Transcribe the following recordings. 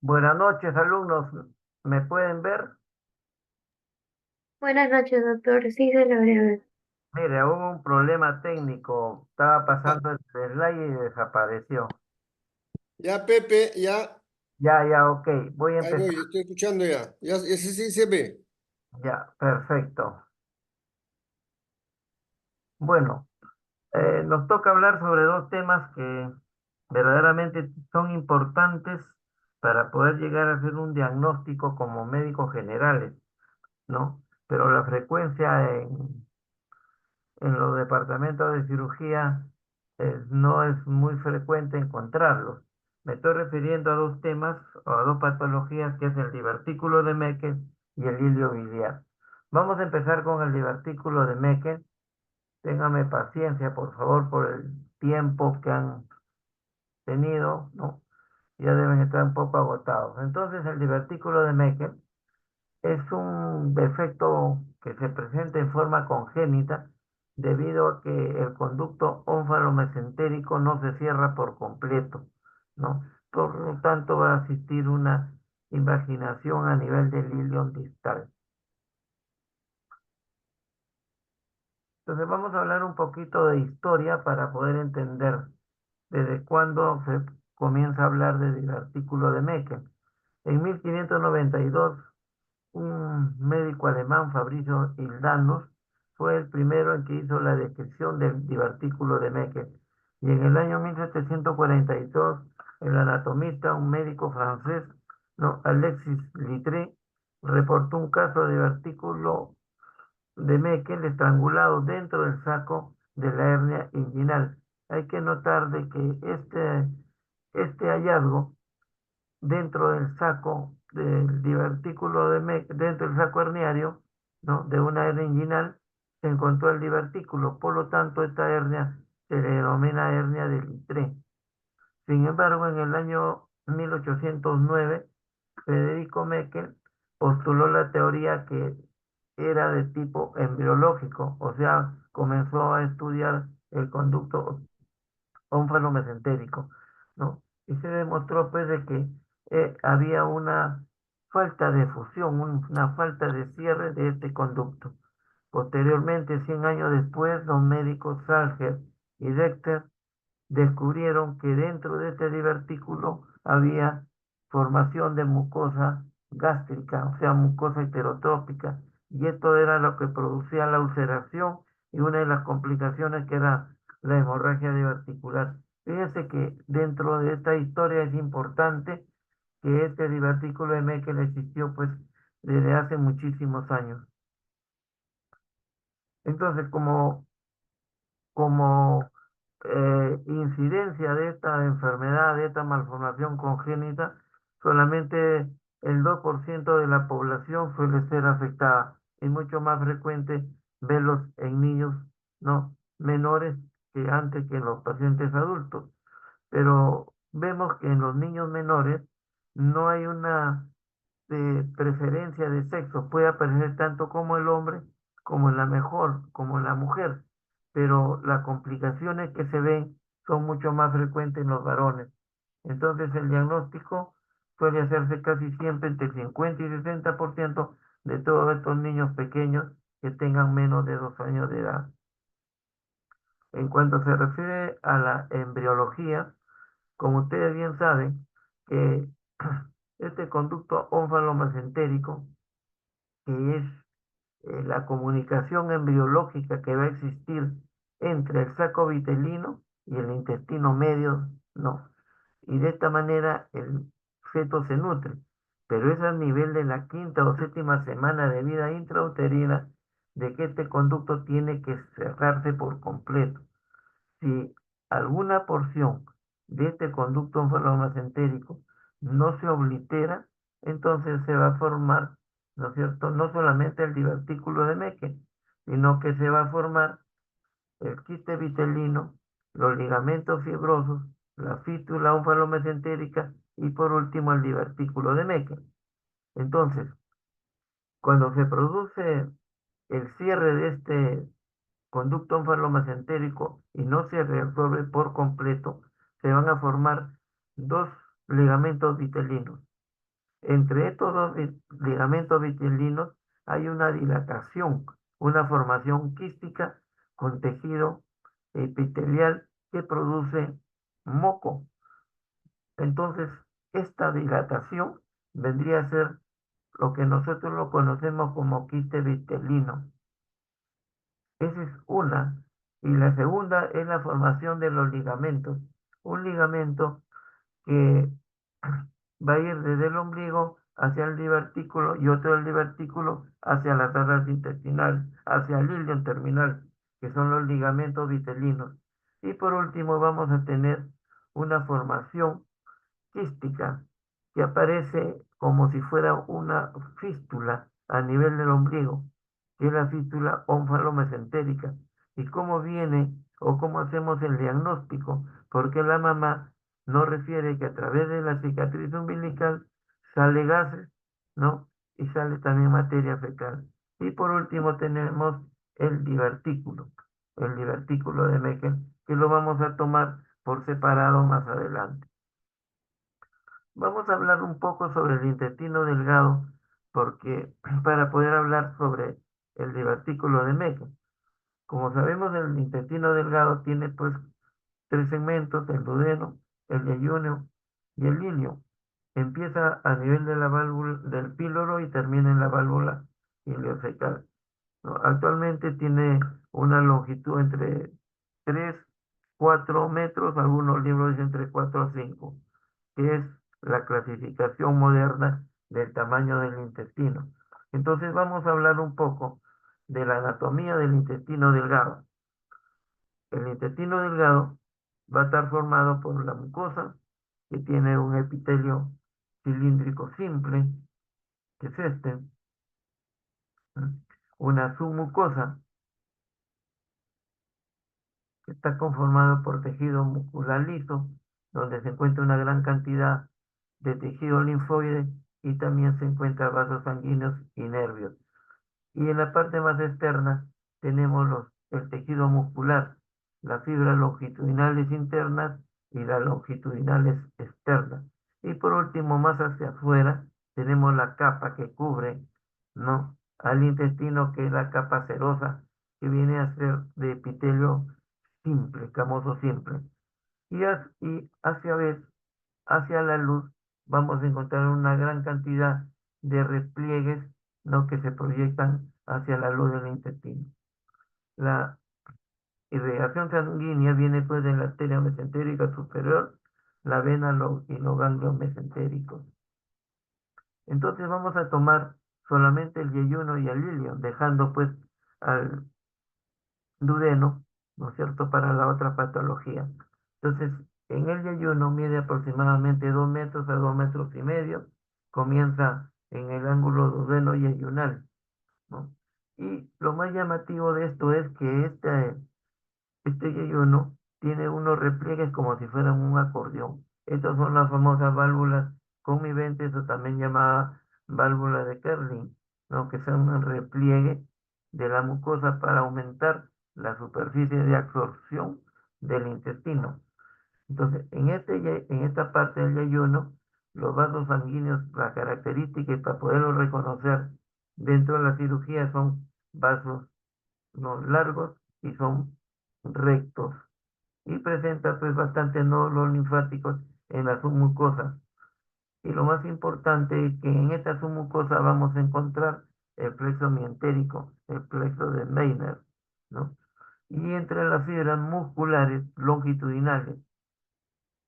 Buenas noches, alumnos. ¿Me pueden ver? Buenas noches, doctor. Sí, se lo ver. Mire, hubo un problema técnico. Estaba pasando el slide y desapareció. Ya, Pepe, ya, Ya, ok. Voy a ahí empezar. voy, estoy escuchando ya. Ya, sí, sí se ve. Ya, perfecto. Bueno, nos toca hablar sobre dos temas que verdaderamente son importantes para poder llegar a hacer un diagnóstico como médicos generales, ¿no? Pero la frecuencia en los departamentos de cirugía no es muy frecuente encontrarlos. Me estoy refiriendo a dos temas o a dos patologías que es el divertículo de Meckel y el hilio biliar. Vamos a empezar con el divertículo de Meckel. Téngame paciencia, por favor, por el tiempo que han tenido, ¿no? Ya deben estar un poco agotados. Entonces, el divertículo de Meckel es un defecto que se presenta en forma congénita debido a que el conducto ónfalo-mesentérico no se cierra por completo, ¿no? Por lo tanto, va a existir una invaginación a nivel del ilion distal. Entonces, vamos a hablar un poquito de historia para poder entender desde cuándo se comienza a hablar del artículo de Meckel. En 1592 un médico alemán, Fabricio Hildanus, fue el primero en que hizo la descripción del divertículo de Meckel. Y en el año 1742, el anatomista, un médico francés, no, Alexis Littré, reportó un caso de divertículo de Meckel estrangulado dentro del saco de la hernia inguinal. Hay que notar de que este hallazgo dentro del saco del divertículo dentro del saco herniario, ¿no? De una hernia inguinal, se encontró el divertículo. Por lo tanto, esta hernia se le denomina hernia de Littré. Sin embargo, en el año 1809, Federico Meckel postuló la teoría que era de tipo embriológico, o sea, comenzó a estudiar el conducto ónfalo-mesentérico, ¿no? Y se demostró pues de que había una falta de fusión, una falta de cierre de este conducto. Posteriormente, 100 años después, los médicos Salger y Dexter descubrieron que dentro de este divertículo había formación de mucosa gástrica, o sea, mucosa heterotrópica, y esto era lo que producía la ulceración y una de las complicaciones que era la hemorragia diverticular. Fíjense que dentro de esta historia es importante que este divertículo de Meckel existió pues desde hace muchísimos años. Entonces, como incidencia de esta enfermedad, de esta malformación congénita, solamente el 2% de la población suele ser afectada. Es mucho más frecuente verlos en niños, ¿no? Menores que antes que en los pacientes adultos. Pero vemos que en los niños menores no hay una preferencia de sexo. Puede aparecer tanto como el hombre, como en la mejor, como en la mujer, pero las complicaciones que se ven son mucho más frecuentes en los varones. Entonces el diagnóstico suele hacerse casi siempre entre el 50 y 60% de todos estos niños pequeños que tengan menos de 2 años de edad. En cuanto se refiere a la embriología, como ustedes bien saben, que este conducto ónfalo-mesentérico, que es la comunicación embriológica que va a existir entre el saco vitelino y el intestino medio, no. Y de esta manera el feto se nutre, pero es a nivel de la quinta o séptima semana de vida intrauterina de que este conducto tiene que cerrarse por completo. Si alguna porción de este conducto onfalomasentérico no se oblitera, entonces se va a formar, ¿no es cierto?, no solamente el divertículo de Meckel, sino que se va a formar el quiste vitelino, los ligamentos fibrosos, la fístula onfalomesentérica y por último el divertículo de Meckel. Entonces, cuando se produce el cierre de este conducto onfalomesentérico y no se reabsorbe por completo, se van a formar dos ligamentos vitelinos. Entre estos dos ligamentos vitelinos hay una dilatación, una formación quística con tejido epitelial que produce moco. Entonces, esta dilatación vendría a ser lo que nosotros lo conocemos como quiste vitelino. Esa es una. Y la segunda es la formación de los ligamentos. Un ligamento que va a ir desde el ombligo hacia el divertículo y otro del divertículo hacia las arras intestinales, hacia el ilion terminal, que son los ligamentos vitelinos. Y por último vamos a tener una formación quística que aparece como si fuera una fístula a nivel del ombligo, que es la fístula ónfalo-mesentérica. ¿Y cómo viene o cómo hacemos el diagnóstico? Porque la mamá nos refiere que a través de la cicatriz umbilical sale gases, ¿no? Y sale también materia fecal. Y por último tenemos el divertículo de Meckel, que lo vamos a tomar por separado más adelante. Vamos a hablar un poco sobre el intestino delgado, porque para poder hablar sobre el divertículo de Meckel. Como sabemos, el intestino delgado tiene pues tres segmentos: el duodeno, el yeyunio y el ilio. Empieza a nivel de la válvula del píloro y termina en la válvula ileocecal, ¿no? Actualmente tiene una longitud entre 3, 4 metros, algunos libros dicen entre 4 a 5, que es la clasificación moderna del tamaño del intestino. Entonces vamos a hablar un poco de la anatomía del intestino delgado. El intestino delgado va a estar formado por la mucosa, que tiene un epitelio cilíndrico simple, que es este, ¿no? Una submucosa, que está conformado por tejido muscular liso, donde se encuentra una gran cantidad de tejido linfoide y también se encuentran vasos sanguíneos y nervios. Y en la parte más externa tenemos el tejido muscular, las fibras longitudinales internas y las longitudinales externas. Y por último, más hacia afuera, tenemos la capa que cubre, ¿no?, al intestino, que es la capa serosa, que viene a ser de epitelio simple, camoso simple. Y hacia la luz vamos a encontrar una gran cantidad de repliegues, ¿no?, que se proyectan hacia la luz del intestino. La irrigación sanguínea viene pues de la arteria mesentérica superior, la vena y los ganglios mesentéricos. Entonces vamos a tomar solamente el yeyuno y el ilio, dejando pues al duodeno, ¿no es cierto?, para la otra patología. Entonces, en el yeyuno mide aproximadamente 2 metros a 2 metros y medio, comienza en el ángulo duodeno-yeyunal, ¿no? Y lo más llamativo de esto es que este yeyuno tiene unos repliegues como si fueran un acordeón. Estas son las famosas válvulas conmiventes, o también llamadas válvula de Kerlin, ¿no?, que son un repliegue de la mucosa para aumentar la superficie de absorción del intestino. Entonces, en esta parte del yeyuno, los vasos sanguíneos, la característica, y para poderlo reconocer dentro de la cirugía, son vasos no largos y son rectos, y presenta pues bastante nódulos linfáticos en la submucosa. Y lo más importante es que en esta submucosa vamos a encontrar el plexo mientérico, el plexo de Meissner, ¿no? Y entre las fibras musculares longitudinales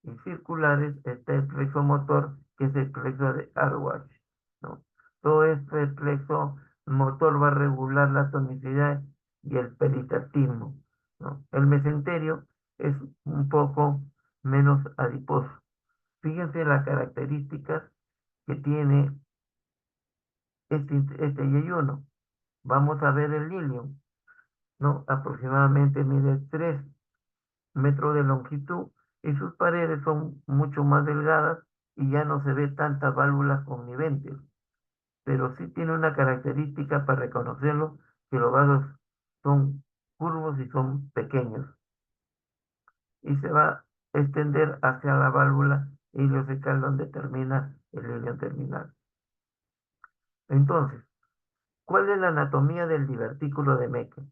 y circulares está el plexo motor, que es el plexo de Arwach, ¿no? Todo este plexo motor va a regular la tonicidad y el peristaltismo, ¿no? El mesenterio es un poco menos adiposo. Fíjense las características que tiene este yeyuno. Vamos a ver el ilion, ¿no? Aproximadamente mide 3 metros de longitud y sus paredes son mucho más delgadas y ya no se ve tantas válvulas conniventes, pero sí tiene una característica para reconocerlo, que los vasos son curvos y son pequeños, y se va a extender hacia la válvula ileocecal, donde termina el ilion terminal. Entonces, ¿cuál es la anatomía del divertículo de Meckel?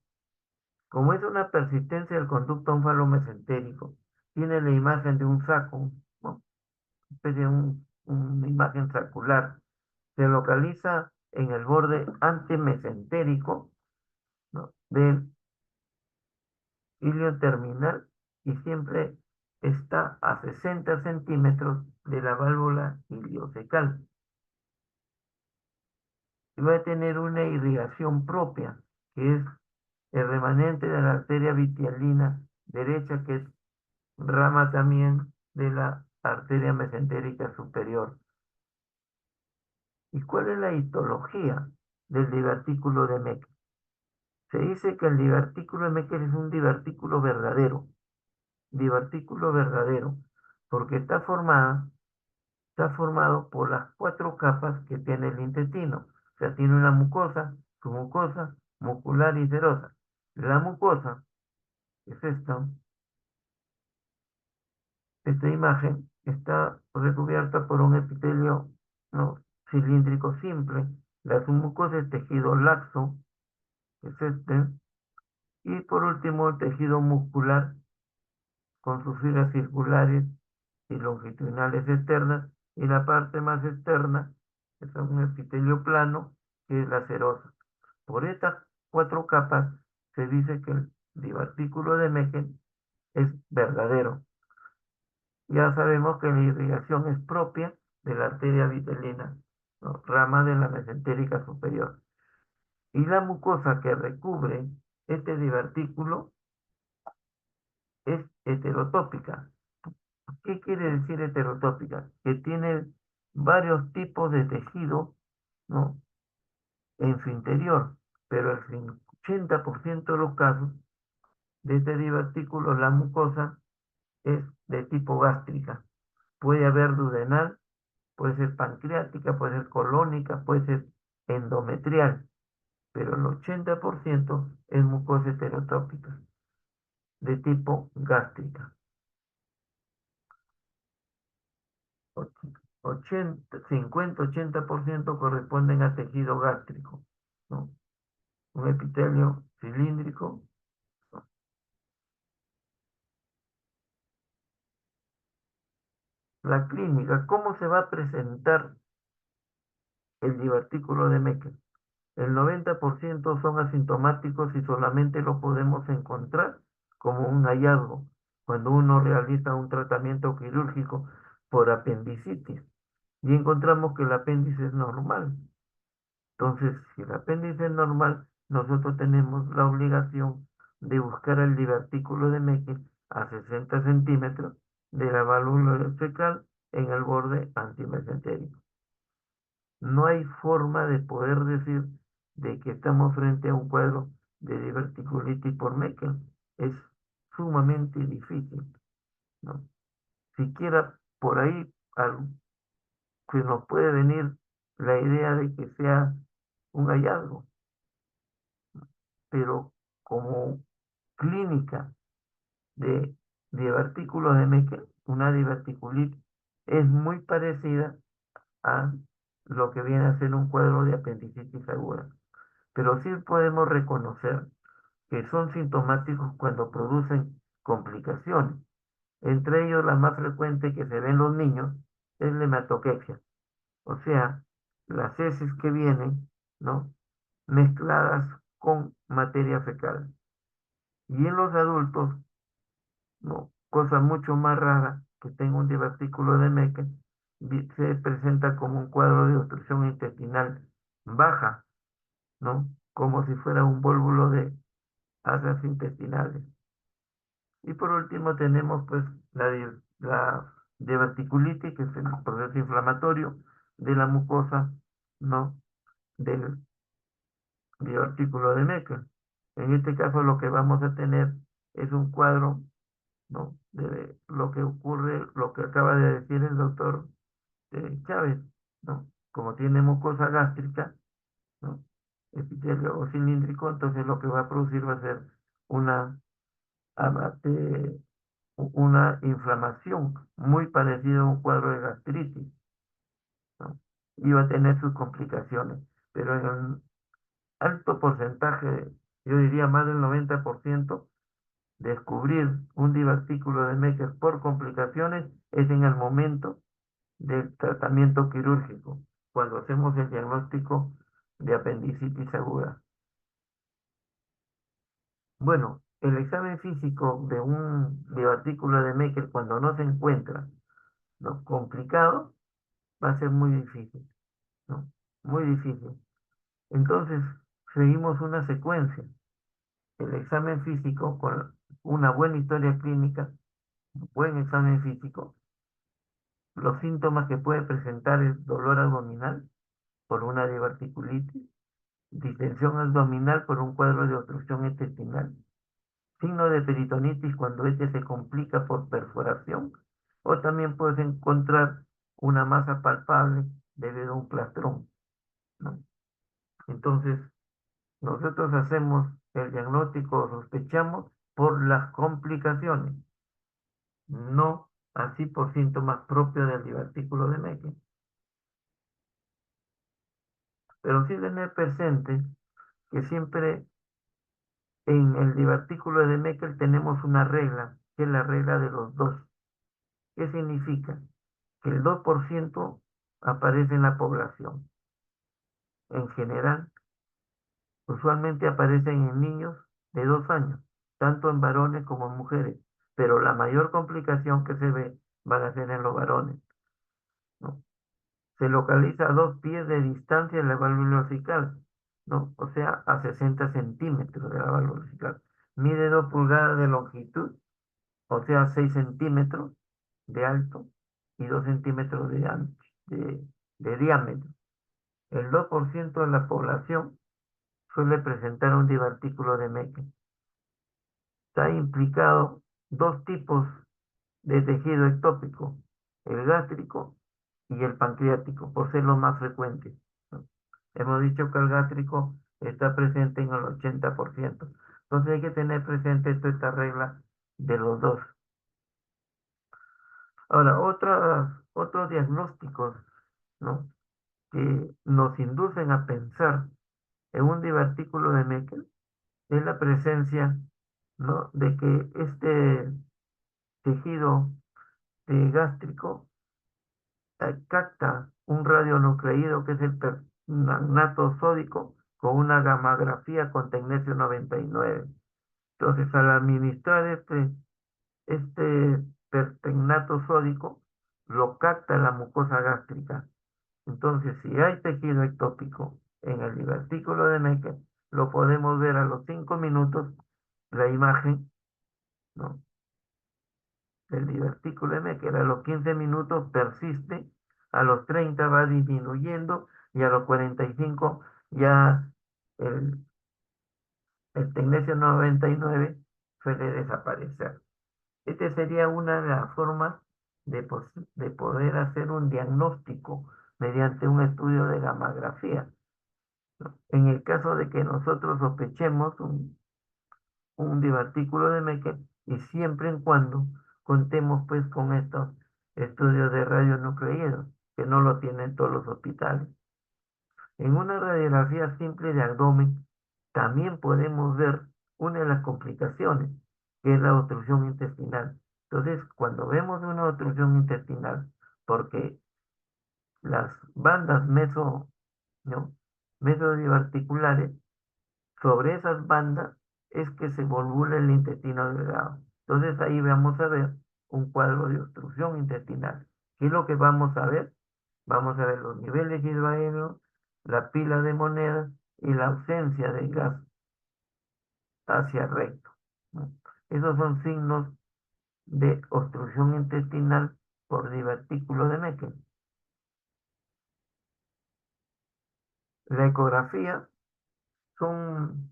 Como es una persistencia del conducto onfalomesentérico, tiene la imagen de un saco, ¿no? Especie de una imagen circular. Se localiza en el borde antimesentérico, ¿no?, del ilio terminal y siempre está a 60 centímetros de la válvula iliocecal. Y va a tener una irrigación propia, que es el remanente de la arteria vitelina derecha, que es rama también de la arteria mesentérica superior. ¿Y cuál es la histología del divertículo de Meckel? Se dice que el divertículo de Meckel es un divertículo verdadero, porque está formado por las 4 capas que tiene el intestino. O sea, tiene una mucosa, submucosa, muscular y serosa. La mucosa, que es esta imagen, está recubierta por un epitelio, ¿no?, cilíndrico simple. La submucosa es tejido laxo, que es y por último el tejido muscular con sus filas circulares y longitudinales externas, y la parte más externa es un epitelio plano, que es la serosa. Por estas 4 capas se dice que el divertículo de Meckel es verdadero. Ya sabemos que la irrigación es propia de la arteria vitelina, ¿no?, rama de la mesentérica superior. Y la mucosa que recubre este divertículo es heterotópica. ¿Qué quiere decir heterotópica? Que tiene varios tipos de tejido, ¿no?, en su interior, pero el 80% de los casos de este divertículo, la mucosa es de tipo gástrica. Puede haber duodenal, puede ser pancreática, puede ser colónica, puede ser endometrial, pero el 80% es mucosa heterotópica, de tipo gástrica. 50-80% corresponden a tejido gástrico, ¿no? Un epitelio cilíndrico, ¿no? La clínica, ¿cómo se va a presentar el divertículo de Meckel? El 90% son asintomáticos y solamente lo podemos encontrar como un hallazgo cuando uno realiza un tratamiento quirúrgico por apendicitis y encontramos que el apéndice es normal. Entonces, si el apéndice es normal, nosotros tenemos la obligación de buscar el divertículo de Meckel a 60 centímetros de la válvula fecal en el borde antimesentérico. No hay forma de poder decir de que estamos frente a un cuadro de diverticulitis por Meckel. Es sumamente difícil, ¿no? Siquiera por ahí se nos puede venir la idea de que sea un hallazgo, pero como clínica de divertículos de Meckel, una diverticulitis es muy parecida a lo que viene a ser un cuadro de apendicitis aguda. Pero sí podemos reconocer que son sintomáticos cuando producen complicaciones. Entre ellos, la más frecuente que se ve en los niños es la hematoquexia, o sea, las heces que vienen, ¿no?, mezcladas con materia fecal. Y en los adultos, ¿no?, cosa mucho más rara, que tenga un divertículo de Meckel, se presenta como un cuadro de obstrucción intestinal baja, ¿no?, como si fuera un vólvulo de asas intestinales. Y por último tenemos pues la diverticulitis, que es el proceso inflamatorio de la mucosa, ¿no?, del divertículo de Meckel. En este caso lo que vamos a tener es un cuadro, ¿no?, de lo que ocurre, lo que acaba de decir el doctor Chávez, ¿no? Como tiene mucosa gástrica, ¿no?, epitelio cilíndrico, entonces lo que va a producir va a ser una, abate- una inflamación muy parecida a un cuadro de gastritis, ¿no? Y va a tener sus complicaciones. pero en el alto porcentaje, yo diría más del 90%, descubrir un divertículo de Meckel por complicaciones es en el momento del tratamiento quirúrgico, cuando hacemos el diagnóstico de apendicitis aguda. Bueno, el examen físico de un divertículo de Meckel cuando no se encuentra, ¿no?, complicado, va a ser muy difícil, ¿no? Muy difícil. Entonces, seguimos una secuencia. El examen físico con una buena historia clínica, buen examen físico. Los síntomas que puede presentar es dolor abdominal por una diverticulitis, distensión abdominal por un cuadro de obstrucción intestinal, signo de peritonitis cuando este se complica por perforación, o también puedes encontrar una masa palpable debido a un plastrón, ¿no? Entonces, nosotros hacemos el diagnóstico, sospechamos por las complicaciones, no así por síntomas propios del divertículo de Meckel. Pero sí tener presente que siempre en el divertículo de Meckel tenemos una regla, que es la regla de los dos. ¿Qué significa? Que el 2% aparece en la población. En general, usualmente aparecen en niños de 2 años, tanto en varones como en mujeres, pero la mayor complicación que se ve van a ser en los varones, ¿no? Se localiza a 2 pies de distancia de la válvula vesical, ¿no? O sea, a 60 centímetros de la válvula vesical. Mide 2 pulgadas de longitud, o sea, 6 centímetros de alto y 2 centímetros de diámetro. El 2% de la población suele presentar un divertículo de Meckel. Está implicado 2 tipos de tejido ectópico, el gástrico y el pancreático, por ser los más frecuentes, ¿no? Hemos dicho que el gástrico está presente en el 80%. Entonces hay que tener presente esta regla de los dos. Ahora, otros diagnósticos, ¿no?, que nos inducen a pensar en un divertículo de Meckel es la presencia, ¿no?, de que este tejido gástrico capta un radionucleido que es el permanganato sódico con una gammagrafía con tecnesio 99. Entonces, al administrar este pertecnato sódico, lo capta la mucosa gástrica. Entonces, si hay tejido ectópico en el divertículo de Meckel, lo podemos ver a los 5 minutos, la imagen, ¿no?, del divertículo de Meckel. A los 15 minutos persiste, a los 30 va disminuyendo y a los 45 ya el, el tecnesio 99 suele desaparecer. Esta sería una de las formas de poder hacer un diagnóstico mediante un estudio de gammagrafía, ¿no? En el caso de que nosotros sospechemos un divertículo de Meckel y siempre en cuando contemos pues con estos estudios de radionucleidos, que no lo tienen todos los hospitales. En una radiografía simple de abdomen también podemos ver una de las complicaciones, que es la obstrucción intestinal. Entonces, cuando vemos una obstrucción intestinal, porque las bandas ¿no?, mesodivarticulares, sobre esas bandas es que se volvula el intestino delgado. Entonces ahí vamos a ver un cuadro de obstrucción intestinal. ¿Qué es lo que vamos a ver? Vamos a ver los niveles hidroaéreos, la pila de monedas y la ausencia de gas hacia recto, ¿no? Esos son signos de obstrucción intestinal por divertículo de Meckel. La ecografía son,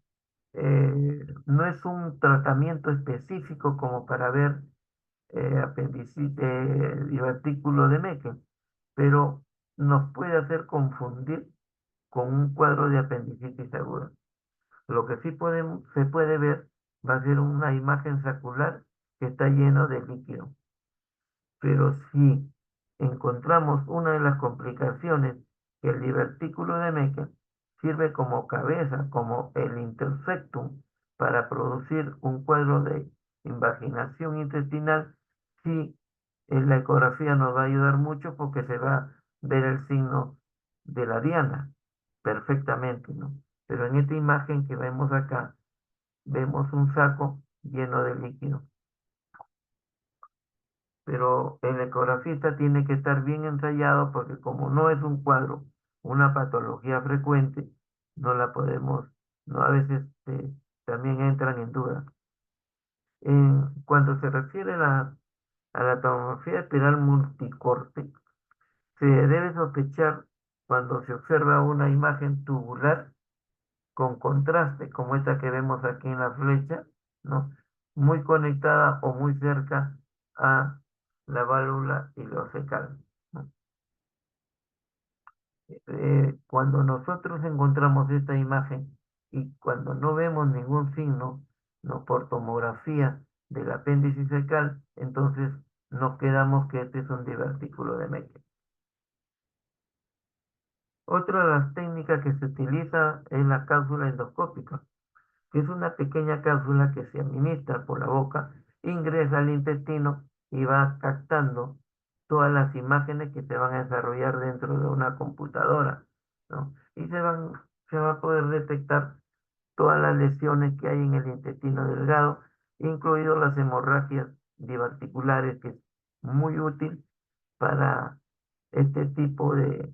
no es un tratamiento específico como para ver divertículo de Meckel, pero nos puede hacer confundir con un cuadro de apendicitis aguda. Lo que sí se puede ver va a ser una imagen saccular que está lleno de líquido. Pero si encontramos una de las complicaciones que el divertículo de Meckel, sirve como cabeza, como el intersectum para producir un cuadro de invaginación intestinal. Sí, en la ecografía nos va a ayudar mucho porque se va a ver el signo de la diana perfectamente, ¿no? Pero en esta imagen que vemos acá, vemos un saco lleno de líquido. Pero el ecografista tiene que estar bien ensayado porque como no es un cuadro, una patología frecuente, no la podemos, no a veces también entran en duda. Cuando se refiere a la tomografía espiral multicorte, se debe sospechar cuando se observa una imagen tubular con contraste, como esta que vemos aquí en la flecha, ¿no? Muy conectada o muy cerca a la válvula ileocecal, ¿no? Cuando nosotros encontramos esta imagen y cuando no vemos ningún signo, ¿no? Por tomografía del apéndice cecal, entonces nos quedamos que este es un divertículo de Meckel. Otra de las técnicas que se utiliza es la cápsula endoscópica, que es una pequeña cápsula que se administra por la boca, ingresa al intestino y va captando todas las imágenes que se van a desarrollar dentro de una computadora, ¿no? Y se va a poder detectar todas las lesiones que hay en el intestino delgado, incluido las hemorragias diverticulares, que es muy útil para este tipo de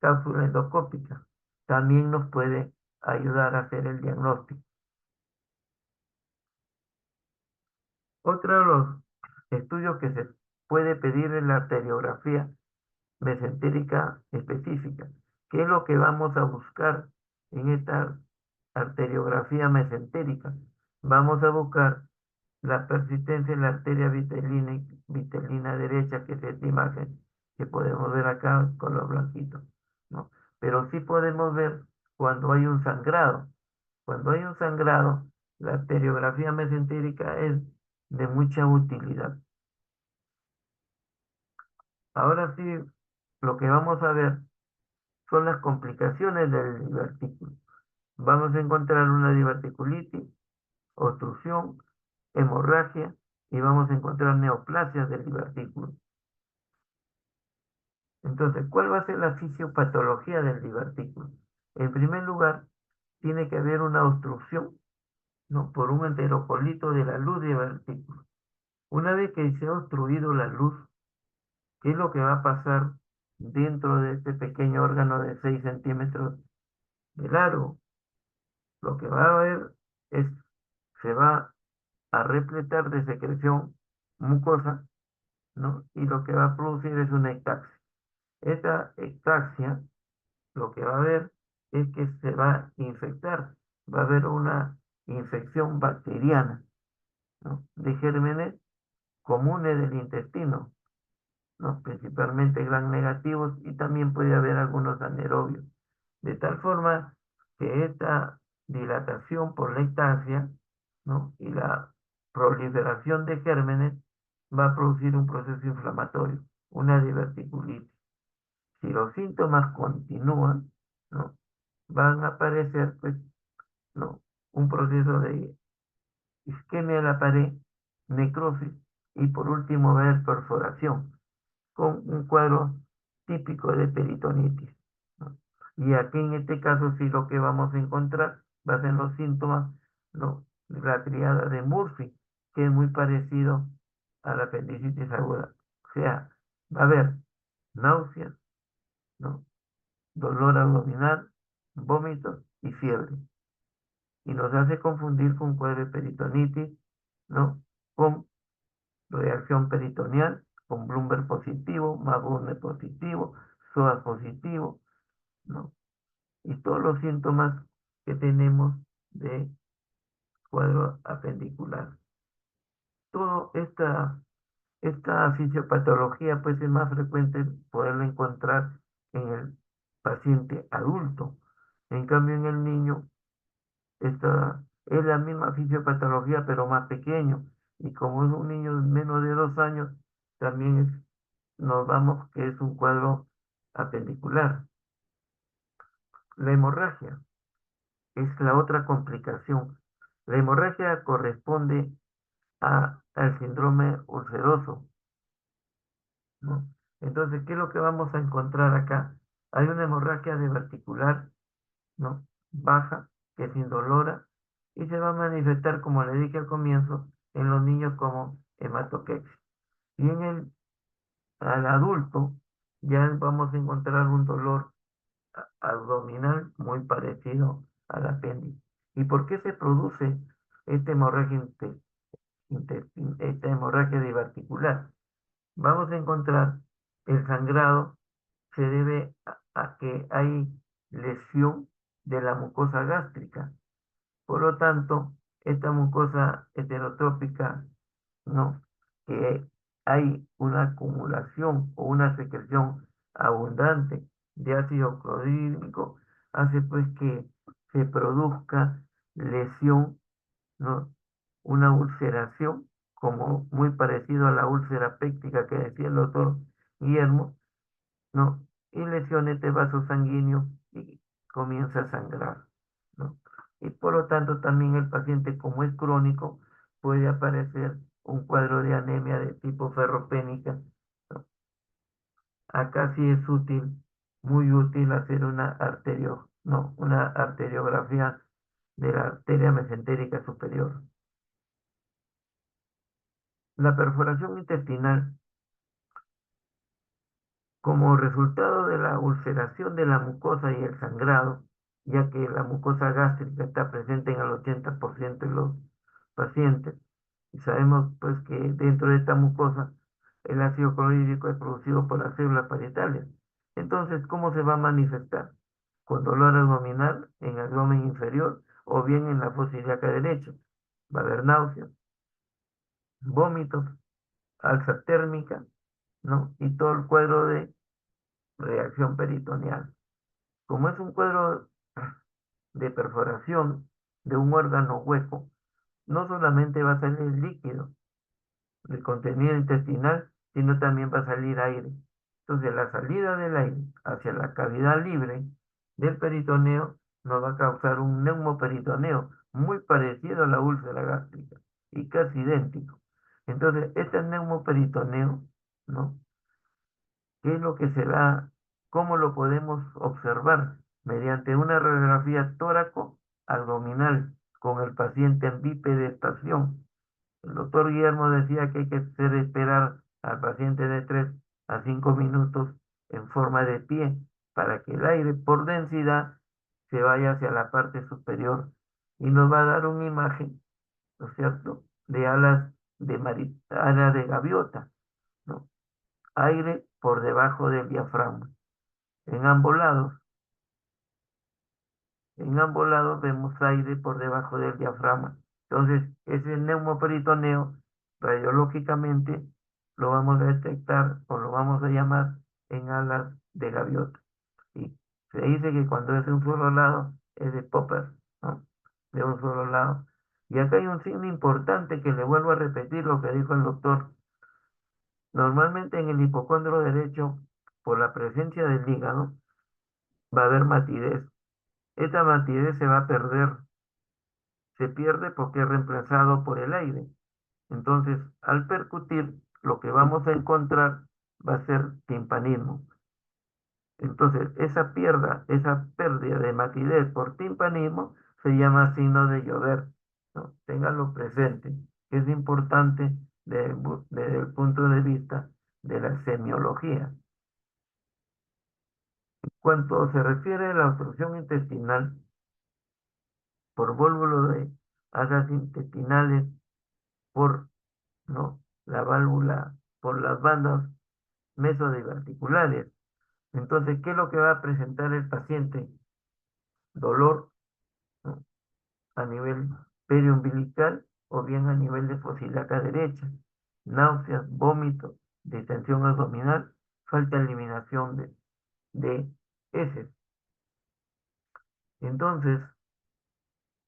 cápsula endoscópica. También nos puede ayudar a hacer el diagnóstico. Otro de los estudios que se puede pedir es la arteriografía mesentérica específica. ¿Qué es lo que vamos a buscar en esta arteriografía mesentérica? Vamos a buscar la persistencia en la arteria vitelina derecha, que es esta imagen que podemos ver acá con los blanquitos, ¿no? Pero sí podemos ver cuando hay un sangrado. Cuando hay un sangrado, la arteriografía mesentérica es de mucha utilidad. Ahora sí, lo que vamos a ver son las complicaciones del divertículo. Vamos a encontrar una diverticulitis, obstrucción, hemorragia y vamos a encontrar neoplasias del divertículo. Entonces, ¿cuál va a ser la fisiopatología del divertículo? En primer lugar, tiene que haber una obstrucción, ¿no? Por un enterocolito de la luz divertículo. Una vez que se ha obstruido la luz, ¿qué es lo que va a pasar dentro de este pequeño órgano de 6 centímetros de largo? Lo que va a haber es, se va a repletar de secreción mucosa, ¿no? Y lo que va a producir es una ectaxia. Esta ectaxia, lo que va a haber es que se va a infectar, va a haber una infección bacteriana, ¿no? De gérmenes comunes del intestino, ¿no? Principalmente gram negativos y también puede haber algunos anaerobios. De tal forma que esta dilatación por la ectasia, ¿no? Y la proliferación de gérmenes va a producir un proceso inflamatorio, una diverticulitis. Si los síntomas continúan, ¿no? Van a aparecer, pues, ¿no? Un proceso de isquemia de la pared, necrosis y por último va a haber perforación con un cuadro típico de peritonitis, ¿no? Y aquí en este caso sí lo que vamos a encontrar va a ser los síntomas, ¿no? De la triada de Murphy, que es muy parecido a la apendicitis aguda. O sea, va a haber náuseas, ¿no? Dolor abdominal, vómitos y fiebre. Y nos hace confundir con cuadro de peritonitis, ¿no? Con reacción peritoneal, con Bloomberg positivo, Mabourne positivo, SOA positivo, ¿no? Y todos los síntomas que tenemos de cuadro apendicular. Toda esta fisiopatología pues es más frecuente poderla encontrar en el paciente adulto. En cambio en el niño esta es la misma fisiopatología pero más pequeño. Y como es un niño de menos de 2 años, también nos vamos que es un cuadro apendicular. La hemorragia es la otra complicación. La hemorragia corresponde al síndrome ulceroso, ¿no? Entonces, ¿qué es lo que vamos a encontrar acá? Hay una hemorragia diverticular, ¿no? Baja, que es indolora, y se va a manifestar, como le dije al comienzo, en los niños como hematoquexia. Y al adulto ya vamos a encontrar un dolor abdominal muy parecido al apéndice. ¿Y por qué se produce esta hemorragia, esta hemorragia diverticular? Vamos a encontrar el sangrado se debe a que hay lesión de la mucosa gástrica. Por lo tanto, esta mucosa heterotrópica, ¿no? Que hay una acumulación o una secreción abundante de ácido clorhídrico, hace pues que se produzca lesión, ¿no? Una ulceración, como muy parecido a la úlcera péptica que decía el doctor Guillermo, ¿no? Y lesiones de vasos sanguíneos y comienza a sangrar, ¿no? Y por lo tanto también el paciente, como es crónico, puede aparecer un cuadro de anemia de tipo ferropénica, ¿no? Acá sí es útil, muy útil hacer una arteriografía de la arteria mesentérica superior. La perforación intestinal, como resultado de la ulceración de la mucosa y el sangrado, ya que la mucosa gástrica está presente en el 80% de los pacientes, y sabemos pues que dentro de esta mucosa el ácido clorhídrico es producido por las células parietales. Entonces, ¿cómo se va a manifestar? Con dolor abdominal en el abdomen inferior o bien en la fosa ilíaca derecha. Va a haber náuseas, vómitos, alza térmica, ¿no? Y todo el cuadro de reacción peritoneal. Como es un cuadro de perforación de un órgano hueco, no solamente va a salir líquido, el contenido intestinal, sino también va a salir aire. Entonces, la salida del aire hacia la cavidad libre del peritoneo nos va a causar un neumoperitoneo muy parecido a la úlcera gástrica y casi idéntico. Entonces, este neumoperitoneo, ¿no? ¿Qué es lo que se da? ¿Cómo lo podemos observar? Mediante una radiografía tóraco-abdominal con el paciente en bipedestación. El doctor Guillermo decía que hay que hacer esperar al paciente de 3 a 5 minutos en forma de pie para que el aire por densidad se vaya hacia la parte superior y nos va a dar una imagen, ¿no es cierto?, de alas de gaviota, ¿no? Aire por debajo del diafragma. En ambos lados, en ambos lados vemos aire por debajo del diafragma. Entonces, ese neumoperitoneo, radiológicamente, lo vamos a detectar o lo vamos a llamar en alas de gaviota. Y se dice que cuando es de un solo lado, es de Popper, ¿no? De un solo lado. Y acá hay un signo importante que le vuelvo a repetir lo que dijo el doctor. Normalmente en el hipocondrio derecho, por la presencia del hígado, va a haber matidez. Esta matidez se va a perder, se pierde porque es reemplazado por el aire. Entonces, al percutir, lo que vamos a encontrar va a ser timpanismo. Entonces, esa pérdida de matidez por timpanismo se llama signo de Joder, ¿no? Ténganlo presente, que es importante desde el punto de vista de la semiología. Cuanto se refiere a la obstrucción intestinal por válvulo de agas intestinales, por, ¿no?, la válvula, por las bandas mesodiverticulares. Entonces, ¿qué es lo que va a presentar el paciente? Dolor, ¿no?, a nivel periumbilical o bien a nivel de fosilaca derecha, náuseas, vómitos, distensión abdominal, falta de eliminación de heces. Entonces,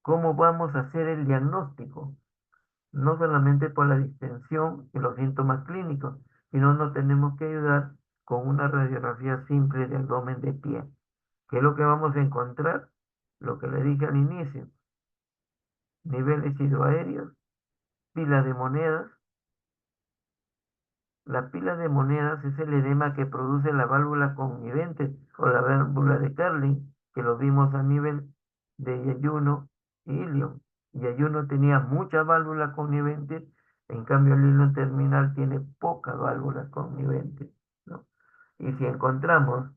¿cómo vamos a hacer el diagnóstico? No solamente por la distensión y los síntomas clínicos, sino nos tenemos que ayudar con una radiografía simple de abdomen de pie. ¿Qué es lo que vamos a encontrar? Lo que le dije al inicio, niveles hidroaéreos, pila de monedas. La pila de monedas es el edema que produce la válvula connivente o la válvula de Carling, que lo vimos a nivel de Yayuno y Ilion. Yayuno tenía muchas válvulas conniventes, en cambio el Ilion terminal tiene pocas válvulas conniventes, ¿no? Y si encontramos,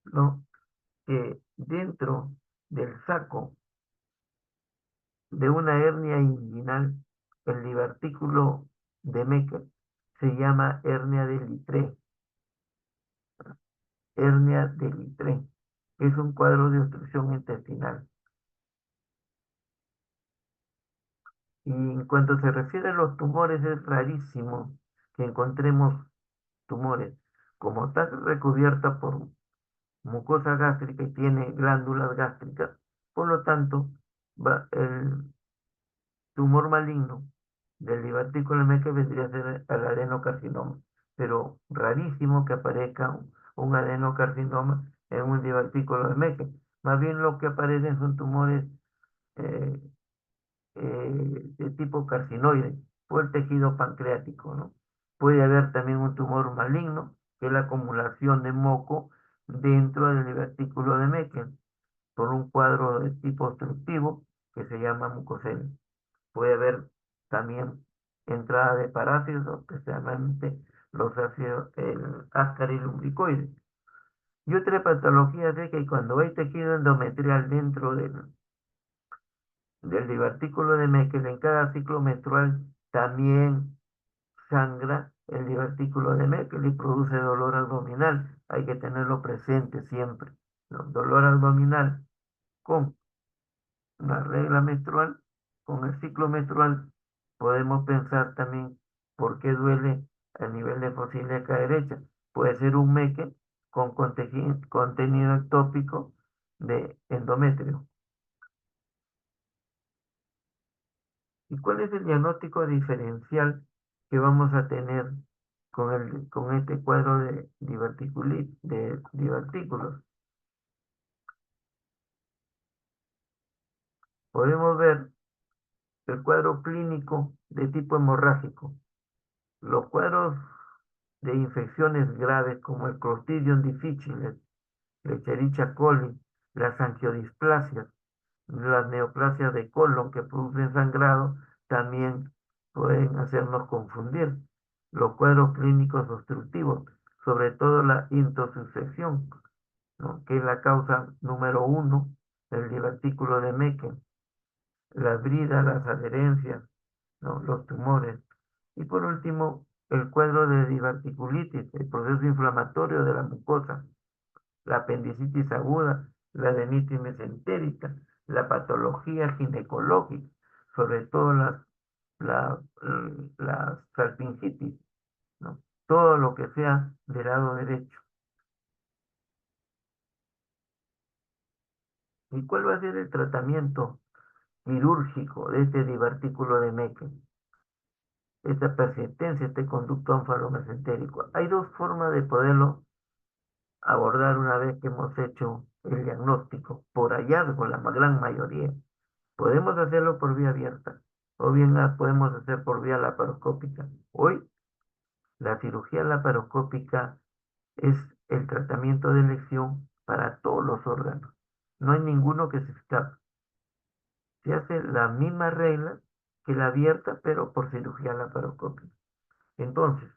¿no?, que dentro del saco de una hernia inguinal, el divertículo de Meckel se llama hernia de Littré, hernia de Littré, que es un cuadro de obstrucción intestinal. Y en cuanto se refiere a los tumores, es rarísimo que encontremos tumores. Como está recubierta por mucosa gástrica y tiene glándulas gástricas, por lo tanto, el tumor maligno del divertículo Meckel vendría a ser el adenocarcinoma, pero rarísimo que aparezca un adenocarcinoma en un divertículo de Meckel. Más bien lo que aparecen son tumores eh, de tipo carcinoide por el tejido pancreático, ¿no? Puede haber también un tumor maligno, que es la acumulación de moco dentro del divertículo de Meckel, por un cuadro de tipo obstructivo que se llama mucosemia. Puede haber también entrada de parásitos, especialmente los ácidos, el ascaris lumbricoides. Y otra patología es que cuando hay tejido endometrial dentro del divertículo de Meckel, en cada ciclo menstrual también sangra el divertículo de Meckel y produce dolor abdominal. Hay que tenerlo presente siempre, ¿no? Dolor abdominal con la regla menstrual, con el ciclo menstrual, podemos pensar también por qué duele a nivel de fosil de acá derecha. Puede ser un meque con contenido ectópico de endometrio. ¿Y cuál es el diagnóstico diferencial que vamos a tener con este cuadro de de divertículos? Podemos ver el cuadro clínico de tipo hemorrágico. Los cuadros de infecciones graves como el Clostridium difficile, el Escherichia coli, las angiodisplasias, las neoplasias de colon que producen sangrado, también pueden hacernos confundir. Los cuadros clínicos obstructivos, sobre todo la intosucesión, ¿no?, que es la causa número uno del divertículo de Meckel, las bridas, las adherencias, ¿no?, los tumores. Y por último, el cuadro de diverticulitis, el proceso inflamatorio de la mucosa, la apendicitis aguda, la adenitis mesentérica, la patología ginecológica, sobre todo la, la salpingitis, ¿no? Todo lo que sea del lado derecho. ¿Y cuál va a ser el tratamiento quirúrgico de este divertículo de Meckel? Esta persistencia, este conducto onfalomesentérico. Hay dos formas de poderlo abordar una vez que hemos hecho el diagnóstico, por hallazgo, la gran mayoría. Podemos hacerlo por vía abierta o bien la podemos hacer por vía laparoscópica. Hoy, la cirugía laparoscópica es el tratamiento de elección para todos los órganos. No hay ninguno que se escape. Se hace la misma regla que la abierta, pero por cirugía laparoscópica. Entonces,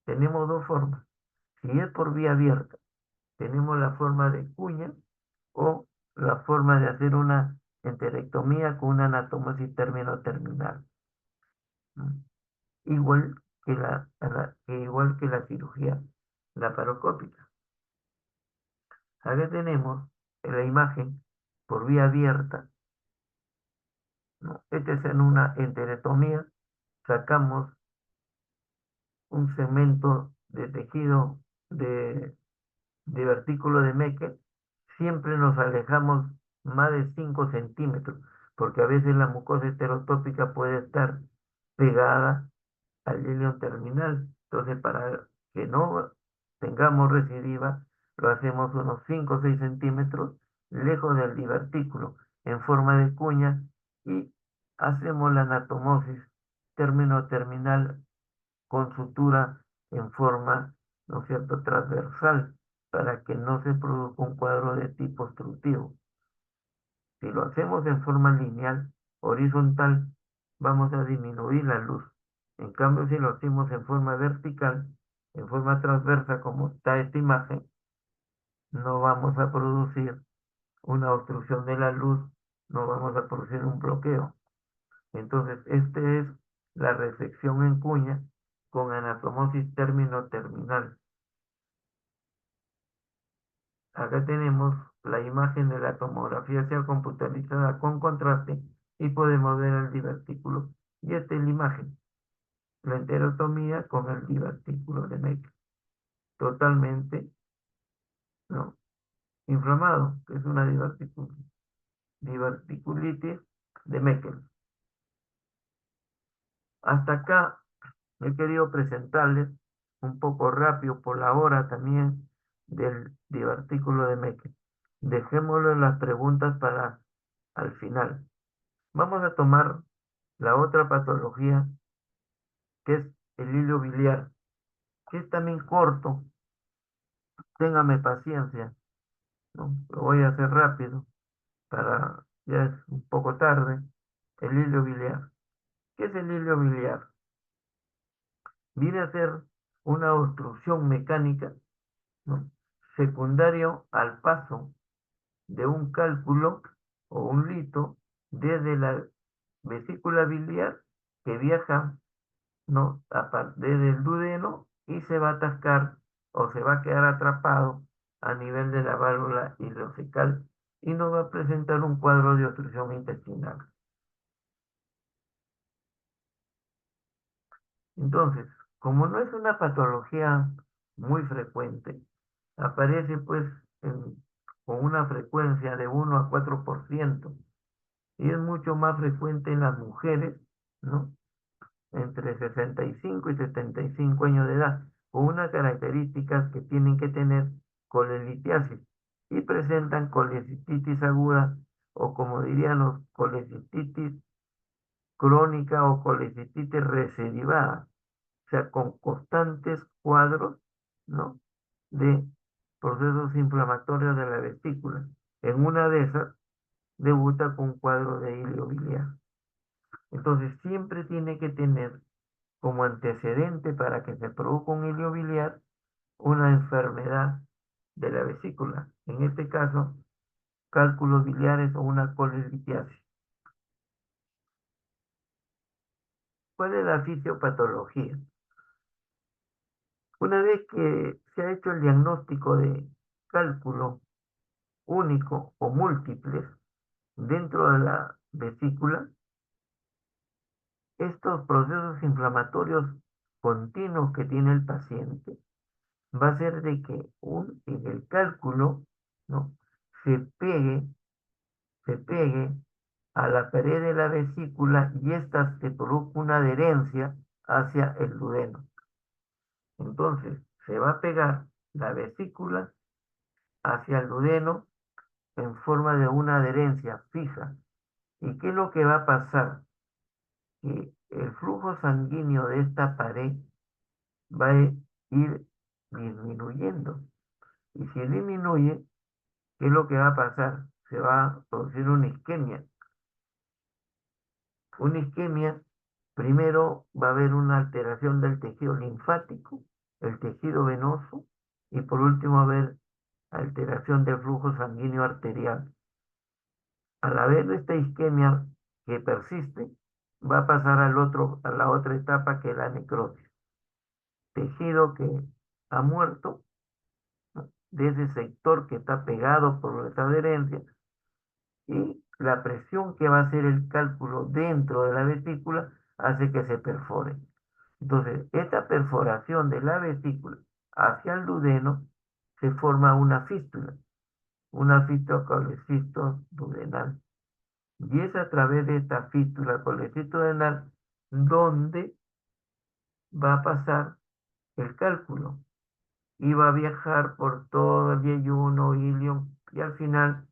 tenemos dos formas. Si es por vía abierta, tenemos la forma de cuña o la forma de hacer una enterectomía con una anastomosis término-terminal. ¿No? Igual que igual que la cirugía laparoscópica. Acá tenemos en la imagen por vía abierta, ¿no? Este es en una enterectomía. Sacamos un segmento de tejido de divertículo de Meckel. Siempre nos alejamos más de 5 centímetros, porque a veces la mucosa heterotópica puede estar pegada al hilio terminal. Entonces, para que no tengamos recidiva, lo hacemos unos 5 o 6 centímetros lejos del divertículo en forma de cuña y hacemos la anatomosis término terminal con sutura en forma, ¿no es cierto?, transversal para que no se produzca un cuadro de tipo obstructivo. Si lo hacemos en forma lineal, horizontal, vamos a disminuir la luz. En cambio, si lo hacemos en forma vertical, en forma transversa, como está esta imagen, no vamos a producir una obstrucción de la luz, no vamos a producir un bloqueo. Entonces, este es la resección en cuña con anastomosis término-terminal. Acá tenemos la imagen de la tomografía axial computarizada con contraste y podemos ver el divertículo. Y esta es la imagen, la enterotomía con el divertículo de Meckel, totalmente, ¿no?, inflamado, que es una diverticulitis de Meckel. Hasta acá he querido presentarles un poco rápido por la hora también del divertículo de Meckel. Dejémoslo en las preguntas para al final. Vamos a tomar la otra patología, que es el hilo biliar, que es también corto. Téngame paciencia, ¿no? Lo voy a hacer rápido para, ya es un poco tarde. El hilo biliar. ¿Qué es el hilo biliar? Viene a ser una obstrucción mecánica, ¿no?, secundario al paso de un cálculo o un lito desde la vesícula biliar que viaja, ¿no?, desde el duodeno y se va a atascar o se va a quedar atrapado a nivel de la válvula ileocecal y nos va a presentar un cuadro de obstrucción intestinal. Entonces, como no es una patología muy frecuente, aparece pues con una frecuencia de 1 a 4% y es mucho más frecuente en las mujeres, ¿no?, entre 65 y 75 años de edad, con unas características que tienen que tener colelitiasis y presentan colecistitis aguda o como dirían los colecistitis crónica o colecistitis recidivada, o sea, con constantes cuadros, ¿no?, de procesos inflamatorios de la vesícula. En una de esas debuta con un cuadro de hilo biliar. Entonces, siempre tiene que tener como antecedente para que se produzca un hilo biliar una enfermedad de la vesícula. En este caso, cálculos biliares o una colelitiasis. ¿Cuál es la fisiopatología? Una vez que se ha hecho el diagnóstico de cálculo único o múltiples dentro de la vesícula, estos procesos inflamatorios continuos que tiene el paciente va a ser de que en el cálculo, ¿no?, se pegue, se pegue a la pared de la vesícula y ésta se produzca una adherencia hacia el duodeno. Entonces, se va a pegar la vesícula hacia el duodeno en forma de una adherencia fija. ¿Y qué es lo que va a pasar? Que el flujo sanguíneo de esta pared va a ir disminuyendo. Y si disminuye, ¿qué es lo que va a pasar? Se va a producir una isquemia. Una isquemia, primero va a haber una alteración del tejido linfático, el tejido venoso, y por último va a haber alteración del flujo sanguíneo arterial. Al haber esta isquemia que persiste, va a pasar a la otra etapa que es la necrosis. Tejido que ha muerto, ¿no?, de ese sector que está pegado por esa adherencia, y la presión que va a hacer el cálculo dentro de la vesícula hace que se perfore. Entonces, esta perforación de la vesícula hacia el duodeno se forma una fístula colecistocitoduodenal. Y es a través de esta fístula y va a viajar por todo el yeyuno, ilion, y al final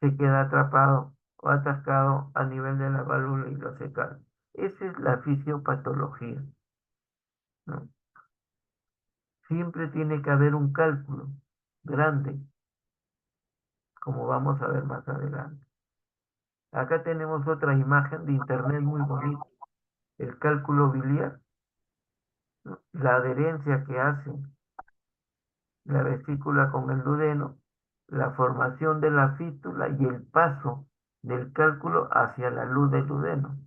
se queda atrapado o atascado a nivel de la válvula ileocecal. Esa es la fisiopatología, ¿no? Siempre tiene que haber un cálculo grande, como vamos a ver más adelante. Acá tenemos otra imagen de internet muy bonita, el cálculo biliar, ¿no? La adherencia que hace la vesícula con el duodeno, la formación de la fístula y el paso del cálculo hacia la luz del duodeno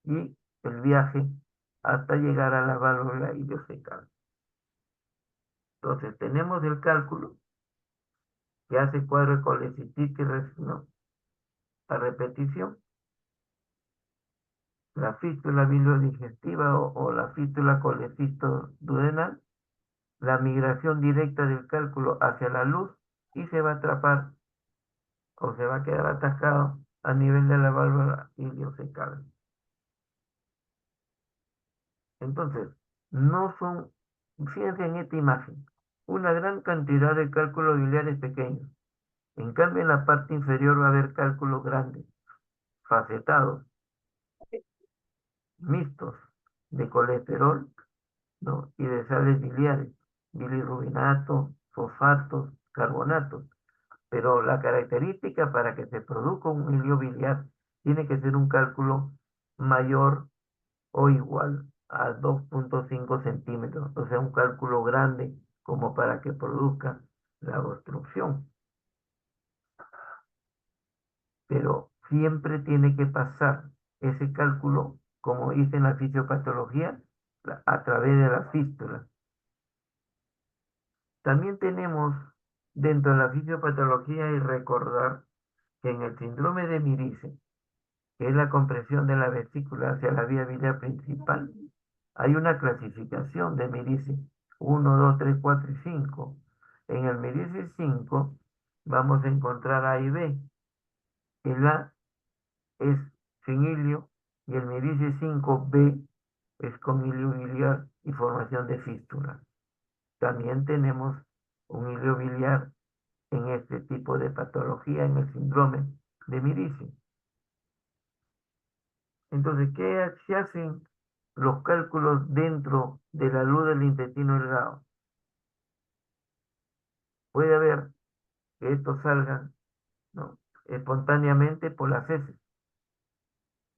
y el viaje hasta llegar a la válvula ileocecal. Entonces tenemos el cálculo que hace cuadro de colecitis y resino a repetición, la fístula biliodigestiva o la fístula colecisto-duodenal, la migración directa del cálculo hacia la luz y se va a atrapar o se va a quedar atascado a nivel de la válvula ileocecal. Entonces, no son, fíjense en esta imagen, una gran cantidad de cálculos biliares pequeños. En cambio, en la parte inferior va a haber cálculos grandes, facetados, mixtos, de colesterol, ¿no? Y de sales biliares, bilirrubinato, fosfatos, carbonatos. Pero la característica para que se produzca un hilio biliar tiene que ser un cálculo mayor o igual a 2,5 centímetros, o sea, un cálculo grande como para que produzca la obstrucción. Pero siempre tiene que pasar ese cálculo, como dice en la fisiopatología, a través de la fístula. También tenemos dentro de la fisiopatología y recordar que en el síndrome de Mirice, que es la compresión de la vesícula hacia la vía biliar principal, hay una clasificación de Mirice 1, 2, 3, 4 y 5. En el Mirice 5 vamos a encontrar A y B. El A es sin hilio y el Mirice 5B es con hilio biliar y formación de fístula. También tenemos un hilio biliar en este tipo de patología, en el síndrome de Mirice. Entonces, ¿qué se hacen los cálculos dentro de la luz del intestino delgado? Puede haber que estos salgan, ¿no?, espontáneamente por las heces.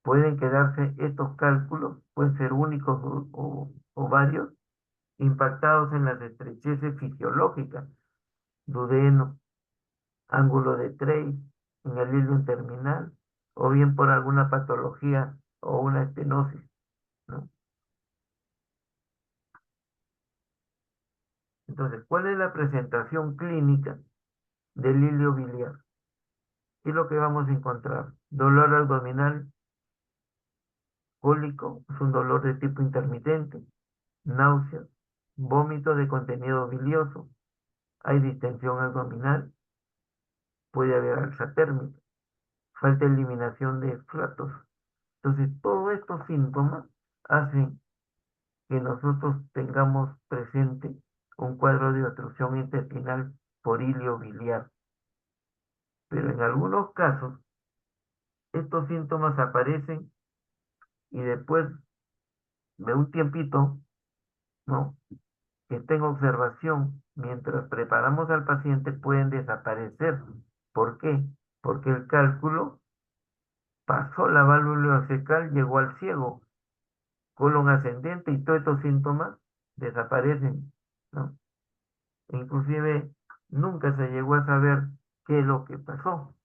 Pueden quedarse estos cálculos, pueden ser únicos o varios, impactados en las estrecheces fisiológicas, duodeno, ángulo de Treis, en el ilium terminal, o bien por alguna patología o una estenosis, ¿no? Entonces, ¿cuál es la presentación clínica del hilio biliar? ¿Qué es lo que vamos a encontrar? Dolor abdominal, cólico, es un dolor de tipo intermitente, náuseas, vómito de contenido bilioso, hay distensión abdominal, puede haber alza térmica, falta de eliminación de flatos. Entonces, todos estos síntomas hacen que nosotros tengamos presente un cuadro de obstrucción intestinal por hilio biliar. Pero en algunos casos, estos síntomas aparecen y después de un tiempito, ¿no?, que esté en observación, mientras preparamos al paciente, pueden desaparecer. ¿Por qué? Porque el cálculo pasó la válvula cecal, llegó al ciego, colon ascendente y todos estos síntomas desaparecen, ¿no? Inclusive nunca se llegó a saber qué es lo que pasó,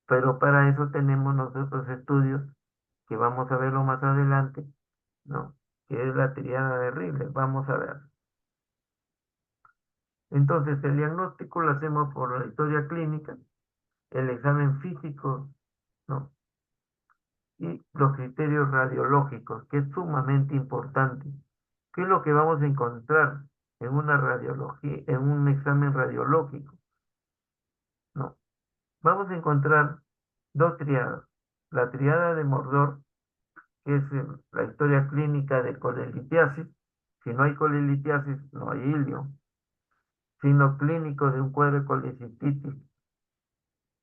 pero para eso tenemos nosotros estudios que vamos a verlo más adelante, ¿no?, que es la triada de Ribler. Vamos a ver. Entonces, el diagnóstico lo hacemos por la historia clínica, el examen físico, ¿no?, y los criterios radiológicos, que es sumamente importante. ¿Qué es lo que vamos a encontrar en una radiología, en un examen radiológico? No, vamos a encontrar dos triadas. La triada de Mordor, que es la historia clínica de colelitiasis. Si no hay colelitiasis, no hay hilio. signo clínico de un cuadro de colecistitis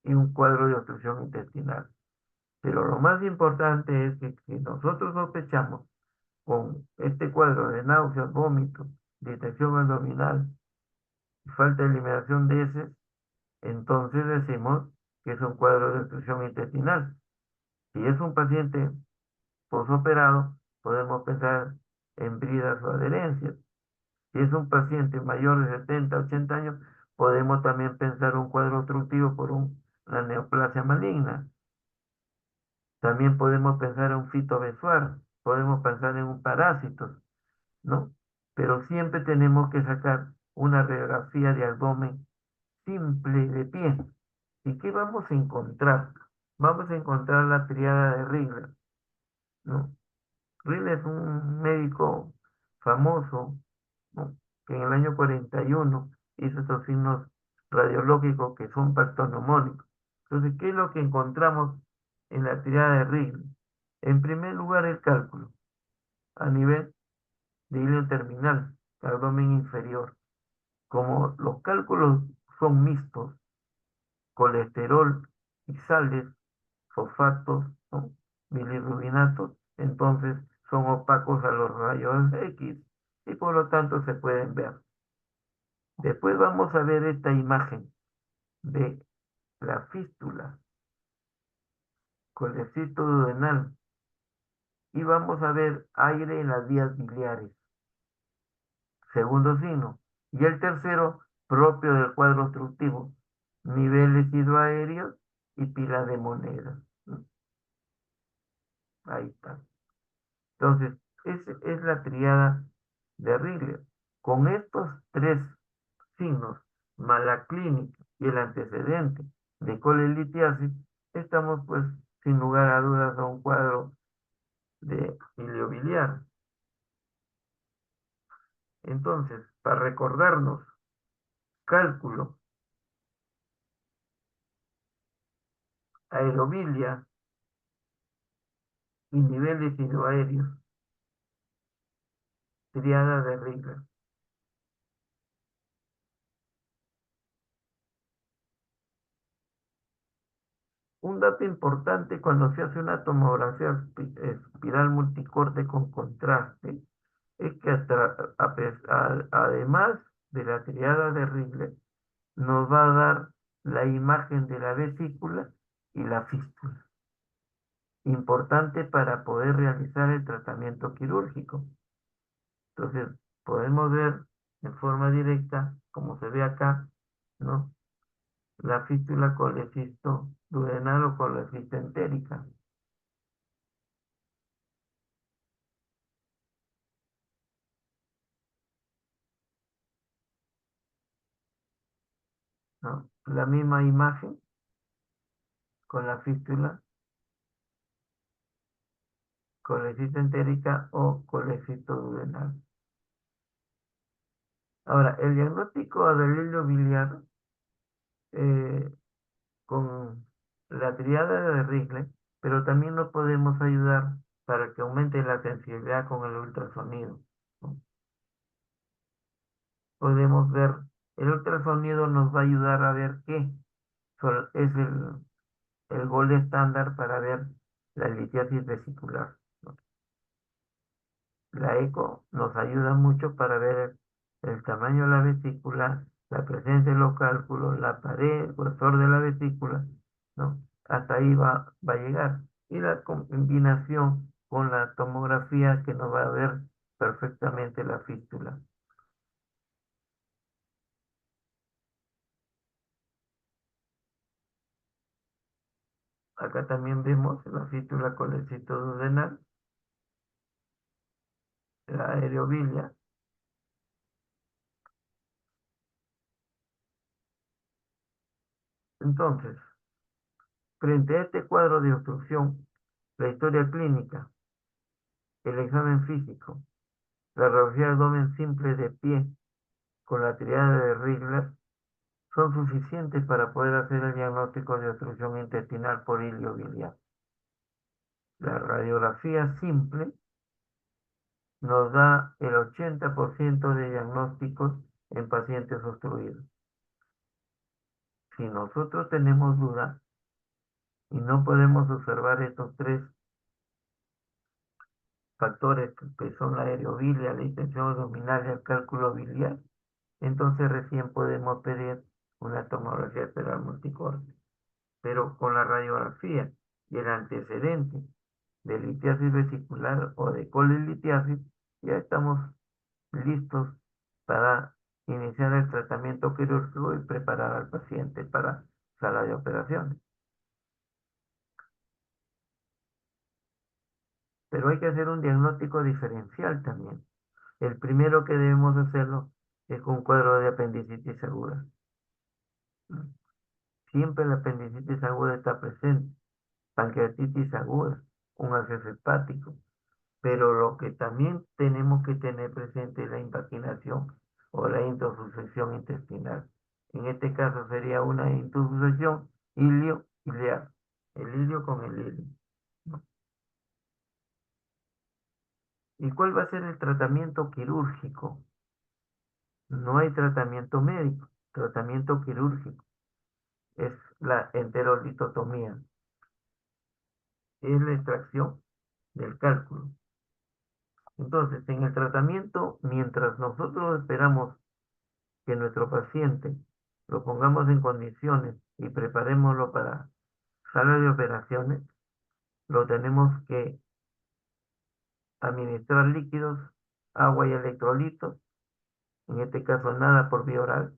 y un cuadro de obstrucción intestinal. Pero lo más importante es que si nosotros sospechamos con este cuadro de náuseas, vómitos, distensión abdominal y falta de eliminación de heces, entonces decimos que es un cuadro de obstrucción intestinal. Si es un paciente posoperado, podemos pensar en bridas o adherencias. Si es un paciente mayor de 70, 80 años, podemos también pensar un cuadro obstructivo por una neoplasia maligna. También podemos pensar en un fitobesuar, podemos pensar en un parásito, ¿no? Pero siempre tenemos que sacar una radiografía de abdomen simple de pie. ¿Y qué vamos a encontrar? Vamos a encontrar la triada de Rigler, ¿no? Rigler es un médico famoso, ¿no? Que en el año 41 hizo estos signos radiológicos que son pactonomónicos. Entonces, ¿qué es lo que encontramos en la triada de Rigler? En primer lugar, el cálculo a nivel de hilo terminal, abdomen inferior. Como los cálculos son mixtos, colesterol y sales, fosfatos, ¿no? Bilirrubinatos, entonces son opacos a los rayos X y por lo tanto se pueden ver. Después vamos a ver esta imagen de la fístula, colecito duodenal, y vamos a ver aire en las vías biliares. Segundo signo. Y el tercero, propio del cuadro obstructivo, niveles hidroaéreos y pila de monedas. Ahí está. Entonces, es la triada de Rigler. Con estos tres signos, más la clínica y el antecedente de colelitiasis, estamos pues sin lugar a dudas a un cuadro de iliobiliar. Entonces, para recordarnos, cálculo, aerobilia y niveles hidroaéreos, triada de Rigler. Un dato importante cuando se hace una tomografía espiral multicorte con contraste es que además de la triada de Rigler, nos va a dar la imagen de la vesícula y la fístula. Importante para poder realizar el tratamiento quirúrgico. Entonces, podemos ver en forma directa, como se ve acá, ¿no? La fístula colecisto duodenal o colecisto entérica, ¿no? La misma imagen con la fístula colecisto entérica o colecisto duodenal. Ahora, el diagnóstico del hilo biliar eh, con la triada de Rigler, pero también nos podemos ayudar para que aumente la sensibilidad con el ultrasonido, ¿no? Podemos ver, el ultrasonido nos va a ayudar a ver qué es el gol estándar para ver la litiasis vesicular, ¿no? La eco nos ayuda mucho para ver el tamaño de la vesícula, la presencia de los cálculos, la pared, el grosor de la vesícula, ¿no? Hasta ahí va a llegar. Y la combinación con la tomografía que nos va a ver perfectamente la fístula. Acá también vemos la fístula colecitoduodenal, la aerobilia. Entonces, frente a este cuadro de obstrucción, la historia clínica, el examen físico, la radiografía de abdomen simple de pie con la triada de Rigler son suficientes para poder hacer el diagnóstico de obstrucción intestinal por hilio biliar. La radiografía simple nos da el 80% de diagnósticos en pacientes obstruidos. Si nosotros tenemos duda y no podemos observar estos tres factores que son la aerobilia, la distensión abdominal y el cálculo biliar, entonces recién podemos pedir una tomografía cerebral multicorte. Pero con la radiografía y el antecedente de litiasis vesicular o de colilitiasis, ya estamos listos para iniciar el tratamiento quirúrgico y preparar al paciente para sala de operaciones. Pero hay que hacer un diagnóstico diferencial también. El primero que debemos hacerlo es con un cuadro de apendicitis aguda. Siempre la apendicitis aguda está presente, pancreatitis aguda, un acceso hepático, pero lo que también tenemos que tener presente es la invaginación o la introsucción intestinal. En este caso sería una introsucción ilio-ileal, el ilio con el ilio. ¿Y cuál va a ser el tratamiento quirúrgico? No hay tratamiento médico, tratamiento quirúrgico. Es la enterolitotomía, es la extracción del cálculo. Entonces, en el tratamiento, mientras nosotros esperamos que nuestro paciente lo pongamos en condiciones y preparémoslo para sala de operaciones, lo tenemos que administrar líquidos, agua y electrolitos, en este caso nada por vía oral,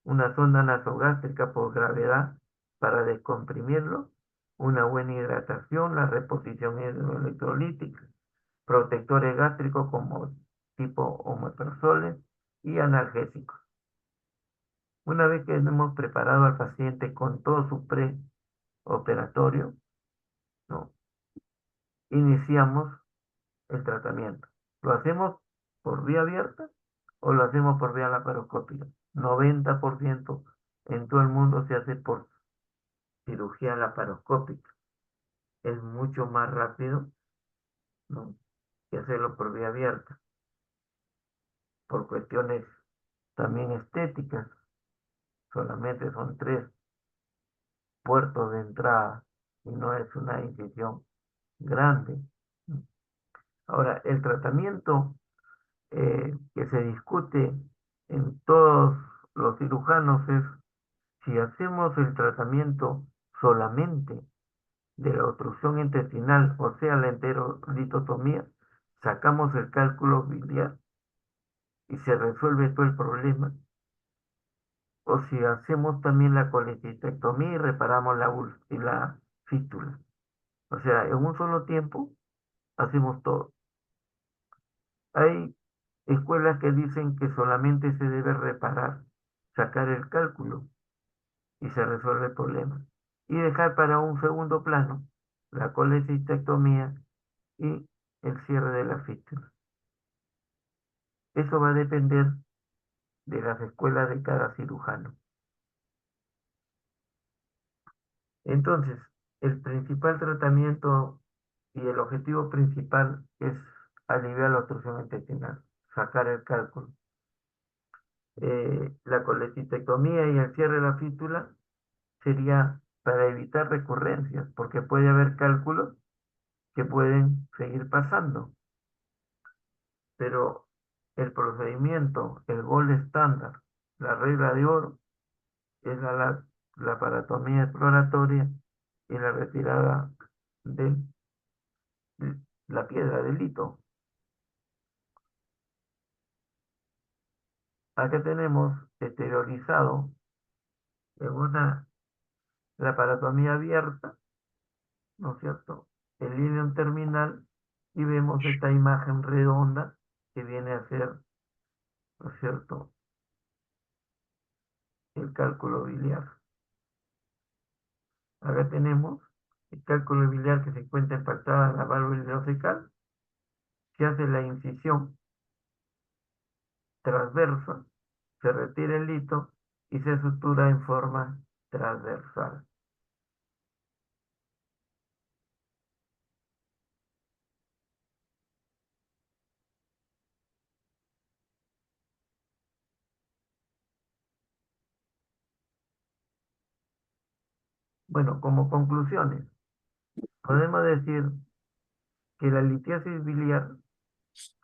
una sonda nasogástrica por gravedad para descomprimirlo, una buena hidratación, la reposición hidroelectrolítica, protectores gástricos como tipo omeprazoles y analgésicos. Una vez que hemos preparado al paciente con todo su preoperatorio, ¿no? Iniciamos el tratamiento. ¿Lo hacemos por vía abierta o lo hacemos por vía laparoscópica? 90% en todo el mundo se hace por cirugía laparoscópica. Es mucho más rápido, ¿no?, que hacerlo por vía abierta, por cuestiones también estéticas. Solamente son 3 puertos de entrada y no es una incisión grande. Ahora, el tratamiento que se discute en todos los cirujanos es si hacemos el tratamiento solamente de la obstrucción intestinal, o sea, la enterolitotomía, sacamos el cálculo biliar y se resuelve todo el problema, o si hacemos también la colecistectomía y reparamos la fístula. O sea, en un solo tiempo hacemos todo. Hay escuelas que dicen que solamente se debe reparar, sacar el cálculo y se resuelve el problema. Y dejar para un segundo plano la colecistectomía y el cierre de la fístula. Eso va a depender de las escuelas de cada cirujano. Entonces, el principal tratamiento y el objetivo principal es aliviar la obstrucción intestinal, sacar el cálculo. La colecistectomía y el cierre de la fístula sería para evitar recurrencias, porque puede haber cálculos que pueden seguir pasando, pero el procedimiento, el gol estándar, la regla de oro, es la laparotomía exploratoria y la retirada de la piedra del hito. Acá tenemos exteriorizado en una laparotomía abierta, ¿no es cierto?, el ilion terminal, y vemos esta imagen redonda que viene a ser, ¿no es cierto?, el cálculo biliar. Acá tenemos el cálculo biliar que se encuentra impactada en la válvula ileocecal. Se hace la incisión transversa, se retira el hito y se sutura en forma transversal. Bueno, como conclusiones, podemos decir que la litiasis biliar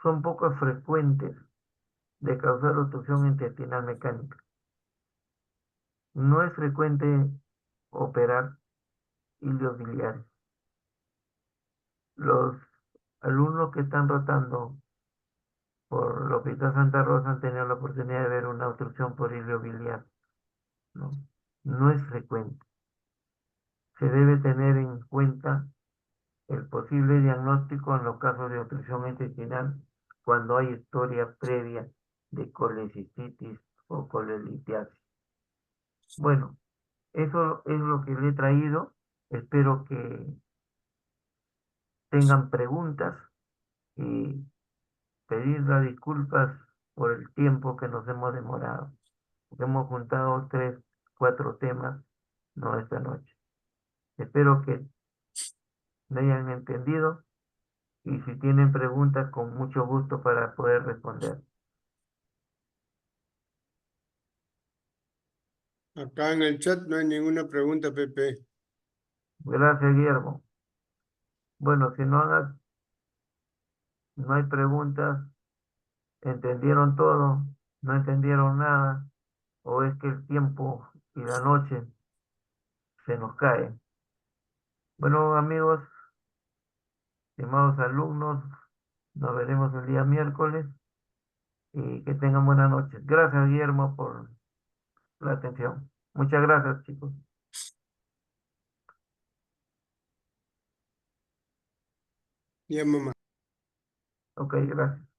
son poco frecuentes de causar obstrucción intestinal mecánica. No es frecuente operar hilios biliares. Los alumnos que están rotando por el Hospital Santa Rosa han tenido la oportunidad de ver una obstrucción por hilio biliar, ¿no? No es frecuente. Se debe tener en cuenta el posible diagnóstico en los casos de obstrucción intestinal cuando hay historia previa de colecistitis o colelitiasis. Bueno, eso es lo que le he traído. Espero que tengan preguntas y pedir las disculpas por el tiempo que nos hemos demorado, porque hemos juntado 4 temas, no esta noche. Espero que me hayan entendido y si tienen preguntas, con mucho gusto para poder responder. Acá en el chat no hay ninguna pregunta, Pepe. Gracias, Guillermo. Bueno, si no hay preguntas, entendieron todo, no entendieron nada, o es que el tiempo y la noche se nos cae. Bueno, amigos, estimados alumnos, nos veremos el día miércoles y que tengan buenas noches. Gracias, Guillermo, por la atención. Muchas gracias, chicos. Ya, mamá. Ok, gracias.